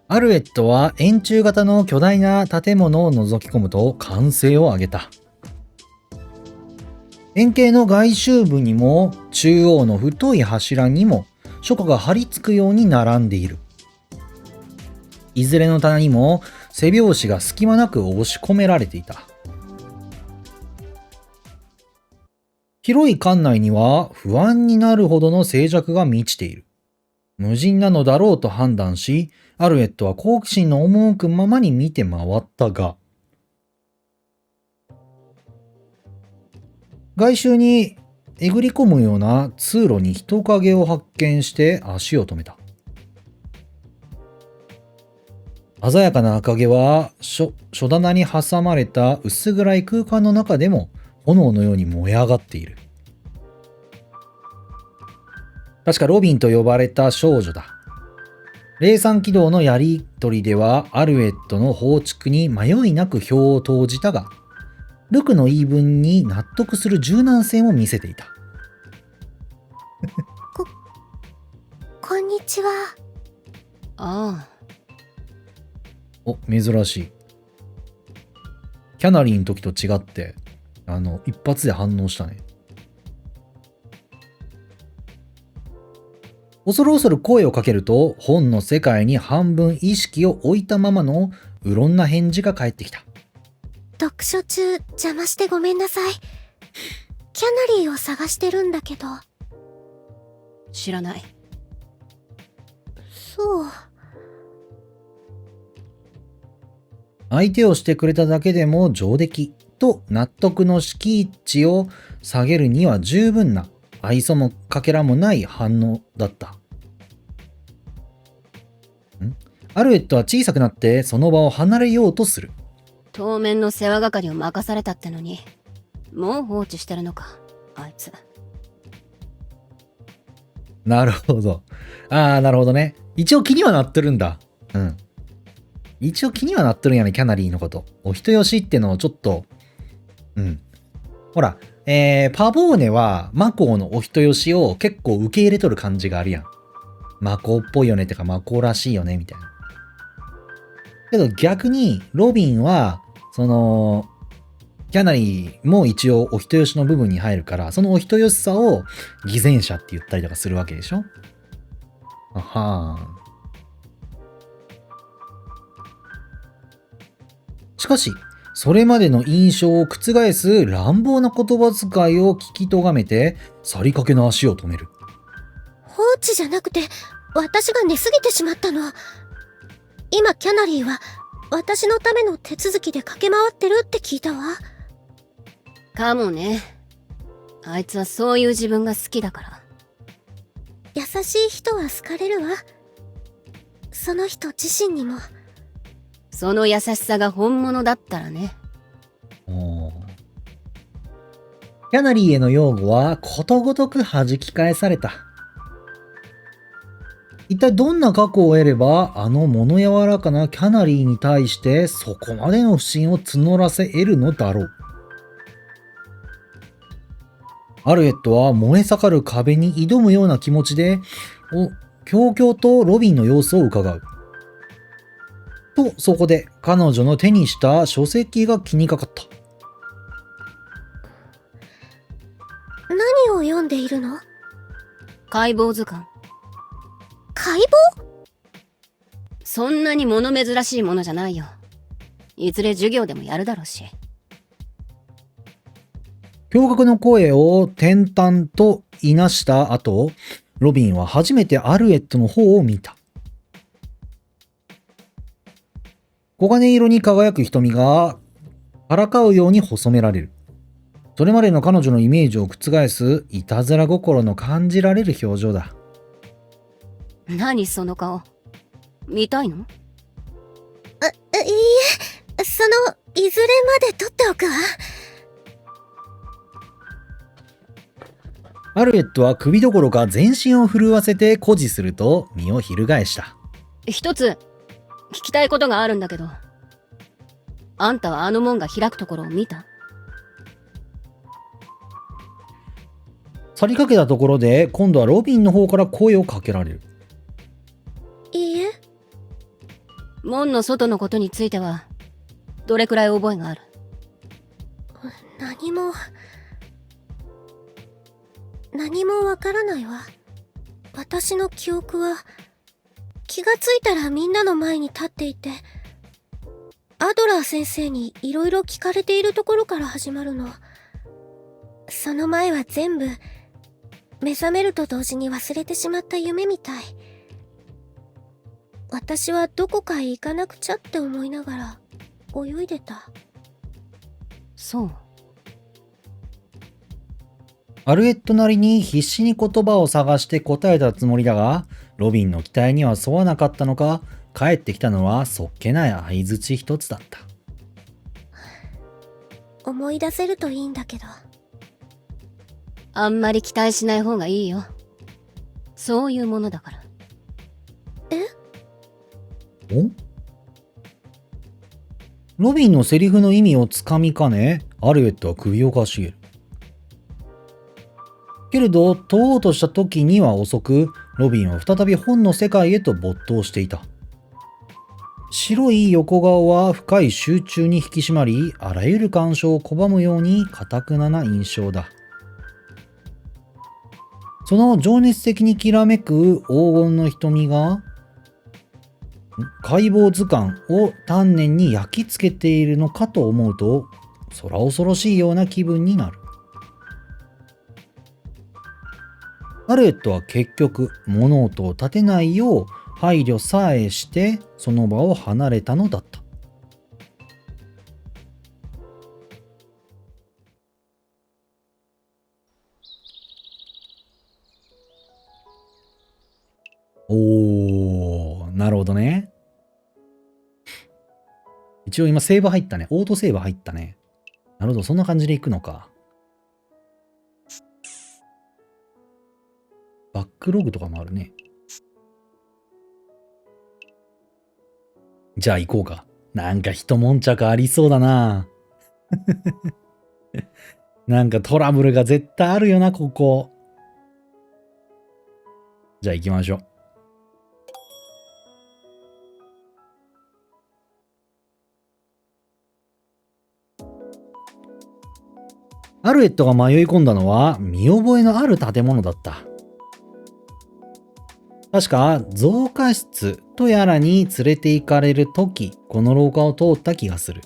アルエットは円柱型の巨大な建物を覗き込むと歓声を上げた。円形の外周部にも中央の太い柱にも書庫が張り付くように並んでいる。いずれの棚にも背拍子が隙間なく押し込められていた。広い館内には不安になるほどの静寂が満ちている。無人なのだろうと判断し、アルエットは好奇心の赴くままに見て回ったが、外周にえぐり込むような通路に人影を発見して足を止めた。鮮やかな赤毛は書棚に挟まれた薄暗い空間の中でも炎のように燃え上がっている。確かロビンと呼ばれた少女だ。霊産起動のやりとりではアルエットの放逐に迷いなく票を投じたが、ルクの言い分に納得する柔軟性も見せていた。こんにちは。ああ。お、珍しい。キャナリーの時と違って、一発で反応したね。恐る恐る声をかけると、本の世界に半分意識を置いたままのうろんな返事が返ってきた。読書中邪魔してごめんなさい。キャナリーを探してるんだけど。知らない。そう。相手をしてくれただけでも上出来と納得の敷地を下げるには十分な愛想もかけらもない反応だった。アルエットは小さくなってその場を離れようとする。当面の世話係を任されたってのに、もう放置してるのか、あいつ。なるほど。なるほどね。一応気にはなってるんだ。うん。一応気にはなってるんやね、キャナリーのこと。お人よしってのをちょっと、ほら、パボーネはマコーのお人よしを結構受け入れとる感じがあるやん。マコーっぽいよねってかマコーらしいよねみたいな。けど逆にロビンは、キャナリーも一応お人よしの部分に入るから、そのお人よしさを偽善者って言ったりとかするわけでしょ。あはー。しかし、それまでの印象を覆す乱暴な言葉遣いを聞き咎めて、去りかけの足を止める。放置じゃなくて、私が寝すぎてしまったの。今キャナリーは、私のための手続きで駆け回ってるって聞いたわ。かもね。あいつはそういう自分が好きだから。優しい人は好かれるわ。その人自身にも。その優しさが本物だったらね。キャナリーへの擁護はことごとく弾き返された。一体どんな過去を得れば、あの物柔らかなキャナリーに対してそこまでの不信を募らせ得るのだろう。アルエットは燃え盛る壁に挑むような気持ちで、強々とロビンの様子を伺う。と、そこで彼女の手にした書籍が気にかかった。何を読んでいるの？解剖図鑑。解剖？そんなに物珍しいものじゃないよ。いずれ授業でもやるだろうし。驚愕の声を転々といなした後、ロビンは初めてアルエットの方を見た。黄金色に輝く瞳がからかうように細められる。それまでの彼女のイメージを覆すいたずら心の感じられる表情だ。何その顔。見たいの？いいえ、いずれまで取っておくわ。アルエットは首どころか全身を震わせて誇示すると身を翻した。一つ聞きたいことがあるんだけど、あんたはあの門が開くところを見た？去りかけたところで、今度はロビンの方から声をかけられる。いいえ、門の外のことについては、どれくらい覚えがある？何もわからないわ。私の記憶は、気がついたらみんなの前に立っていて、アドラー先生にいろいろ聞かれているところから始まるの。その前は全部、目覚めると同時に忘れてしまった夢みたい。私はどこかへ行かなくちゃって思いながら泳いでた。そう。アルエットなりに必死に言葉を探して答えたつもりだが、ロビンの期待には沿わなかったのか、帰ってきたのはそっけない相槌一つだった。思い出せるといいんだけど。あんまり期待しない方がいいよ。そういうものだから。お？ロビンのセリフの意味をつかみかね、アルエットは首をかしげる。けれど、問おうとした時には遅く、ロビンは再び本の世界へと没頭していた。白い横顔は深い集中に引き締まり、あらゆる干渉を拒むように堅くなな印象だ。その情熱的にきらめく黄金の瞳が、解剖図鑑を丹念に焼き付けているのかと思うと、空恐ろしいような気分になる。アルエットは結局物音を立てないよう配慮さえしてその場を離れたのだった。おー、なるほどね。一応今セーブ入ったね。オートセーブ入ったね。なるほど、そんな感じでいくのか。バックログとかもあるね。じゃあ行こうか。なんか一悶着ありそうだな。なんかトラブルが絶対あるよな、ここ。じゃあ行きましょう。アルエットが迷い込んだのは見覚えのある建物だった。確か増加室とやらに連れて行かれるとき、この廊下を通った気がする。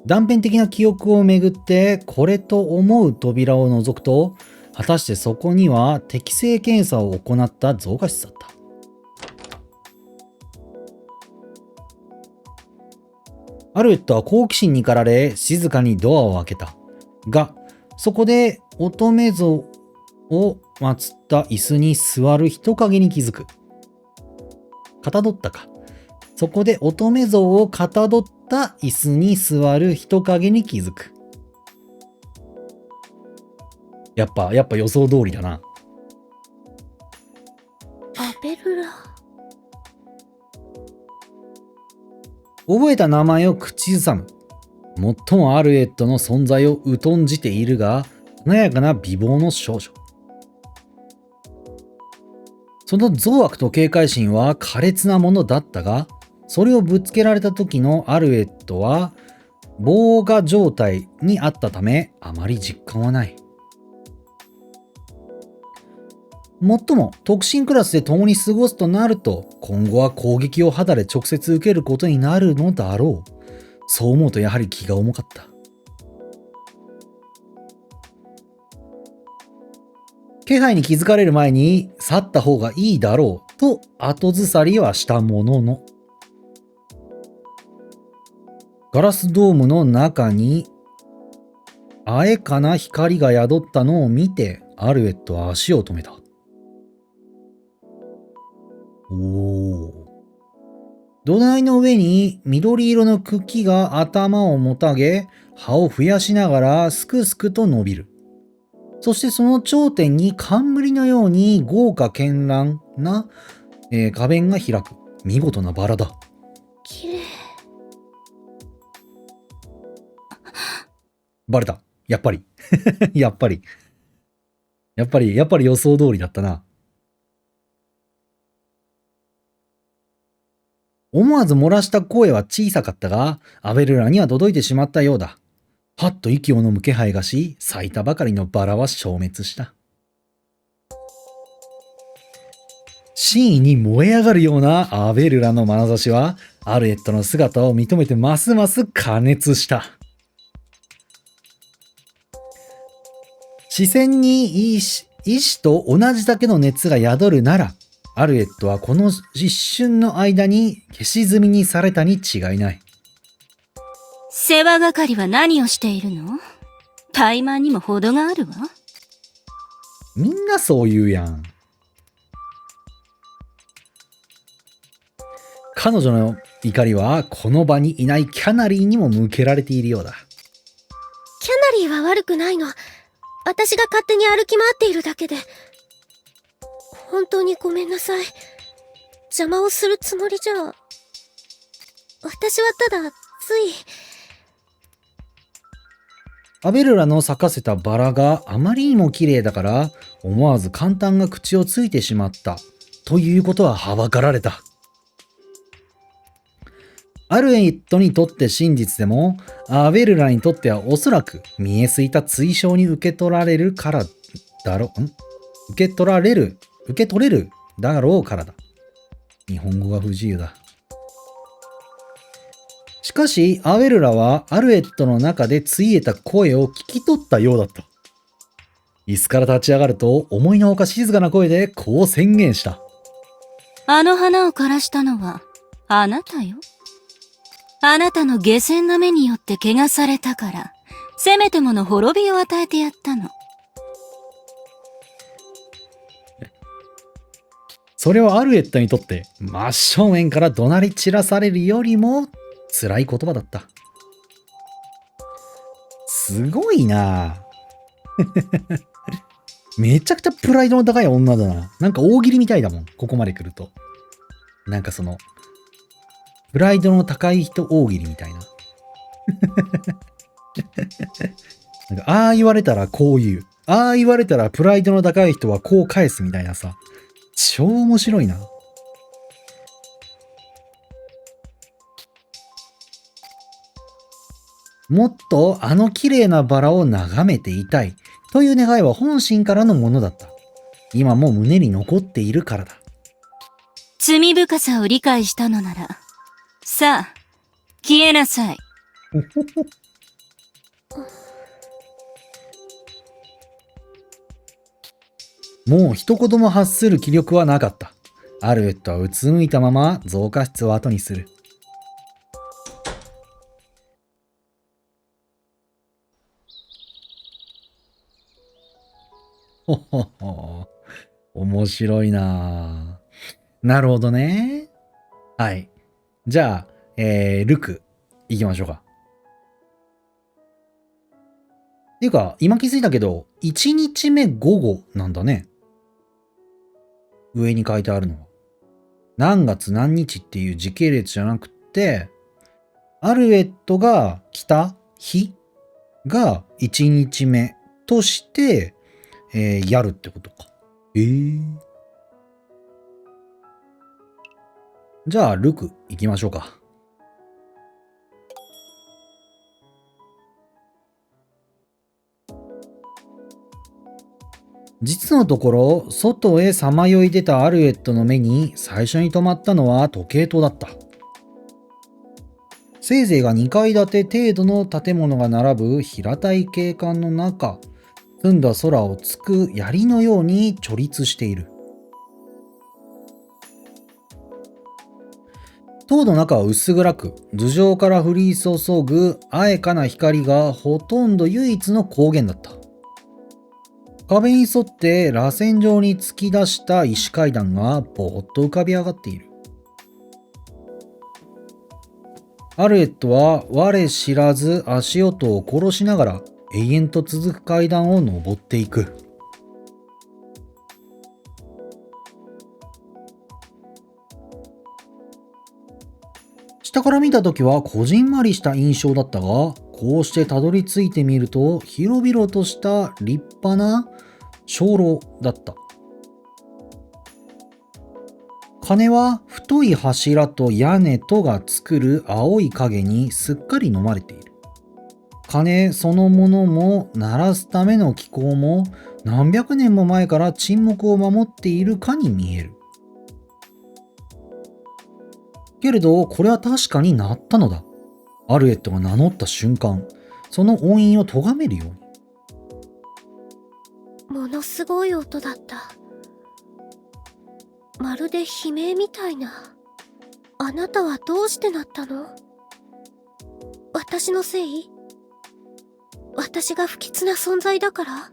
断片的な記憶をめぐってこれと思う扉を覗くと、果たしてそこには適正検査を行った増加室だった。アルエットは好奇心に駆られ静かにドアを開けた。が、そこで乙女像を祀った椅子に座る人影に気づく。かたどったか。そこで乙女像をかたどった椅子に座る人影に気づく。やっぱ予想通りだな。アベルラ。覚えた名前を口ずさむ。最もアルエットの存在を疎んじているが、華やかな美貌の少女。その憎悪と警戒心は苛烈なものだったが、それをぶつけられた時のアルエットは、防我状態にあったため、あまり実感はない。もっとも、特進クラスで共に過ごすとなると、今後は攻撃を肌で直接受けることになるのだろう。そう思うとやはり気が重かった。気配に気づかれる前に去った方がいいだろうと後ずさりはしたものの、ガラスドームの中にあえかな光が宿ったのを見てアルエットは足を止めた。おお。土台の上に緑色の茎が頭をもたげ、葉を増やしながらすくすくと伸びる。そしてその頂点に冠のように豪華絢爛な、花弁が開く。見事なバラだ。綺麗。バレた。やっぱり。やっぱり予想通りだったな。思わず漏らした声は小さかったが、アベルラには届いてしまったようだ。はっと息を飲む気配がし、咲いたばかりのバラは消滅した。真意に燃え上がるようなアベルラの眼差しは、アルエットの姿を認めてますます加熱した。視線に意志と同じだけの熱が宿るなら、アルエットはこの一瞬の間に消し済みにされたに違いない。世話係は何をしているの？怠慢にも程があるわ。みんなそう言うやん。彼女の怒りはこの場にいないキャナリーにも向けられているようだ。キャナリーは悪くないの。私が勝手に歩き回っているだけで。本当にごめんなさい。邪魔をするつもりじゃ。私はただ、つい。アベルラの咲かせたバラがあまりにも綺麗だから、思わず簡単が口をついてしまった。ということははばかられた。アルエットにとって真実でも、アベルラにとってはおそらく見えすいた追奨に受け取られるからだろう。受け取れるだろうからだ。日本語が不自由だ。しかし、アベルラはアルエットの中でついえた声を聞き取ったようだった。椅子から立ち上がると、思いのほか静かな声でこう宣言した。あの花を枯らしたのは、あなたよ。あなたの下賤な目によって怪我されたから、せめてもの滅びを与えてやったの。それはアルエットにとって真正面から怒鳴り散らされるよりも辛い言葉だった。すごいなめちゃくちゃプライドの高い女だな。なんか大喜利みたいだもん。ここまで来ると。なんかその、プライドの高い人大喜利みたいな。なんかああ言われたらこう言う。ああ言われたらプライドの高い人はこう返すみたいなさ。超面白いな。もっとあの綺麗なバラを眺めていたいという願いは本心からのものだった。今も胸に残っているからだ。罪深さを理解したのなら、さあ、消えなさい。もう一言も発する気力はなかった。アルエットはうつむいたまま増加室を後にする。ほほほ。面白いなぁ。なるほどね。はい。じゃあ、ルク、行きましょうか。っていうか、今気づいたけど、1日目午後なんだね。上に書いてあるのは。何月何日っていう時系列じゃなくて、アルエットが来た日が1日目として、やるってことか。じゃあ、ルク行きましょうか。実のところ、外へさまよい出たアルエットの目に最初に止まったのは時計塔だった。せいぜいが2階建て程度の建物が並ぶ平たい景観の中、澄んだ空を突く槍のように直立している。塔の中は薄暗く、頭上から降り注ぐ鮮かな光がほとんど唯一の光源だった。壁に沿って螺旋状に突き出した石階段がぼーっと浮かび上がっている。アルエットは我知らず足音を殺しながら永遠と続く階段を登っていく。下から見たときはこじんまりした印象だったが、ここうしてたどり着いてみると、広々とした立派な鐘楼だった。鐘は太い柱と屋根とが作る青い影にすっかり飲まれている。鐘そのものも鳴らすための機構も何百年も前から沈黙を守っているかに見える。けれどこれは確かに鳴ったのだ。アルエットが名乗った瞬間、その音韻を咎めるように。ものすごい音だった。まるで悲鳴みたいな。あなたはどうして鳴ったの？私のせい？私が不吉な存在だから？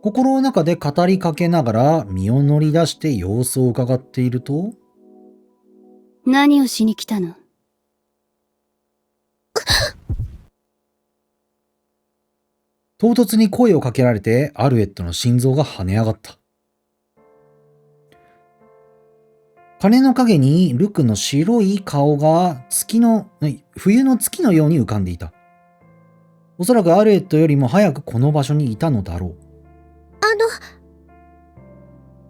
心の中で語りかけながら身を乗り出して様子を伺っていると、何をしに来たの？唐突に声をかけられてアルエットの心臓が跳ね上がった。鐘の影にルクの白い顔が冬の月のように浮かんでいた。おそらくアルエットよりも早くこの場所にいたのだろう。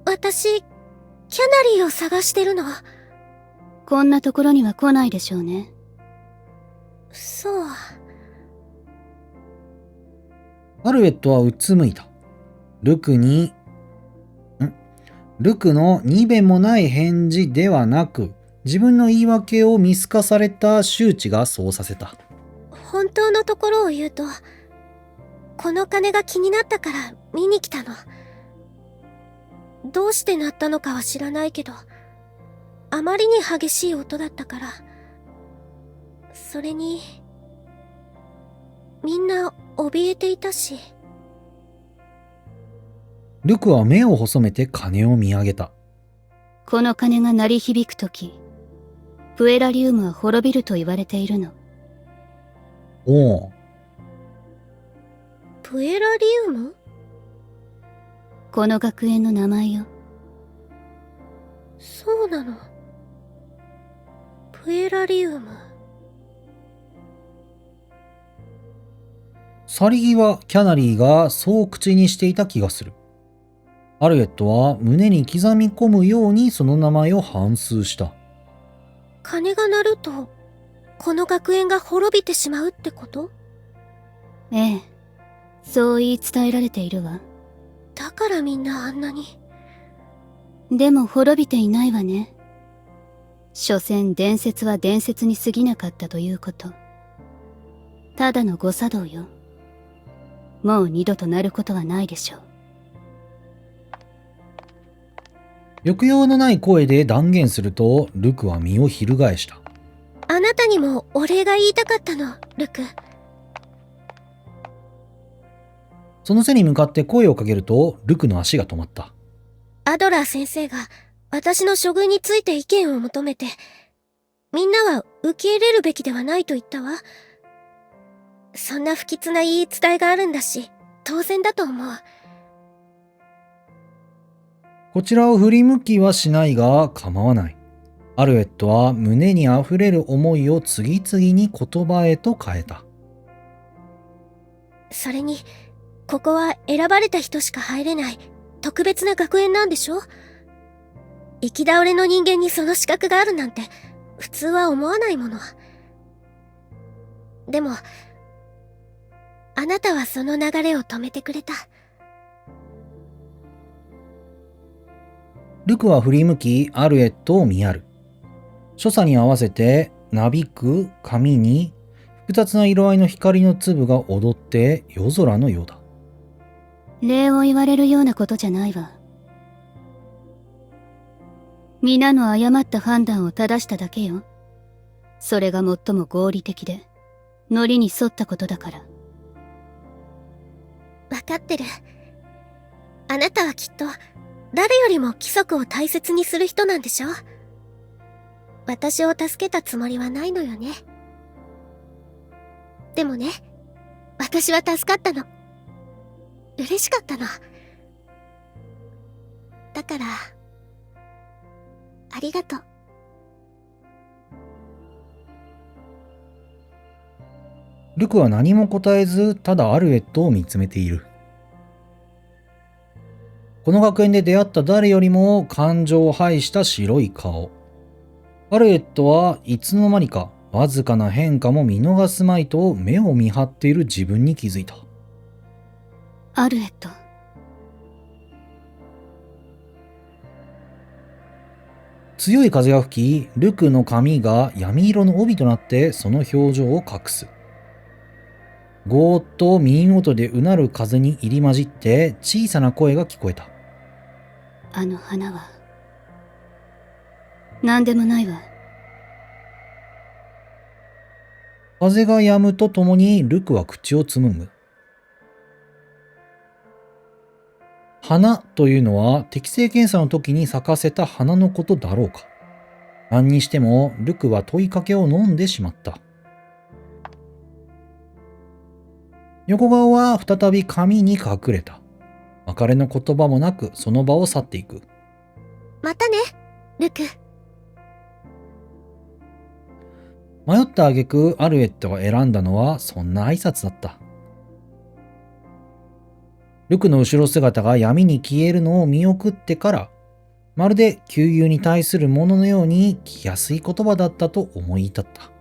私、キャナリーを探してるの。こんなところには来ないでしょうね。そう。アルエットはうつむいた。ルクのにべもない返事ではなく、自分の言い訳を見透かされた周知がそうさせた。本当のところを言うと、この鐘が気になったから見に来たの。どうして鳴ったのかは知らないけど、あまりに激しい音だったから。それに、みんな怯えていたし。ルクは目を細めて鐘を見上げた。この鐘が鳴り響くとき、プエラリウムは滅びると言われているの。おう。プエラリウム？この学園の名前よ。そうなの。プエラリウム。去り際、キャナリーがそう口にしていた気がする。アルエットは胸に刻み込むようにその名前を反芻した。鐘が鳴ると、この学園が滅びてしまうってこと？ええ、そう言い伝えられているわ。だからみんなあんなに。でも滅びていないわね。所詮伝説は伝説に過ぎなかったということ。ただの誤作動よ。もう二度となることはないでしょう。抑揚のない声で断言すると、ルクは身を翻した。あなたにもお礼が言いたかったの、ルク。その背に向かって声をかけると、ルクの足が止まった。アドラー先生が私の処遇について意見を求めて、みんなは受け入れるべきではないと言ったわ。そんな不吉な言い伝えがあるんだし、当然だと思う。こちらを振り向きはしないが構わない。アルエットは胸にあふれる思いを次々に言葉へと変えた。それに、ここは選ばれた人しか入れない特別な学園なんでしょ？行き倒れの人間にその資格があるなんて普通は思わないもの。でも、あなたはその流れを止めてくれた。ルクは振り向きアルエットを見やる。所作に合わせてなびく髪に複雑な色合いの光の粒が踊って夜空のようだ。礼を言われるようなことじゃないわ。皆の誤った判断を正しただけよ。それが最も合理的で、ノリに沿ったことだから。わかってる。あなたはきっと誰よりも規則を大切にする人なんでしょ？私を助けたつもりはないのよね。でもね、私は助かったの。嬉しかったの。だから、ありがとう。ルクは何も答えず、ただアルエットを見つめている。この学園で出会った誰よりも感情を排した白い顔。アルエットはいつの間にかわずかな変化も見逃すまいと目を見張っている自分に気づいた。アルエット。強い風が吹き、ルクの髪が闇色の帯となってその表情を隠す。ゴーッと耳元でうなる風に入り混じって小さな声が聞こえた。あの花は何でもないわ。風が止むとともにルクは口をつむむ。花というのは適性検査の時に咲かせた花のことだろうか。何にしてもルクは問いかけを飲んでしまった。横顔は再び髪に隠れた。別れの言葉もなくその場を去っていく。またね、ルク。迷った挙句アルエットが選んだのはそんな挨拶だった。ルクの後ろ姿が闇に消えるのを見送ってから、まるで旧友に対するもののように気安い言葉だったと思い至った。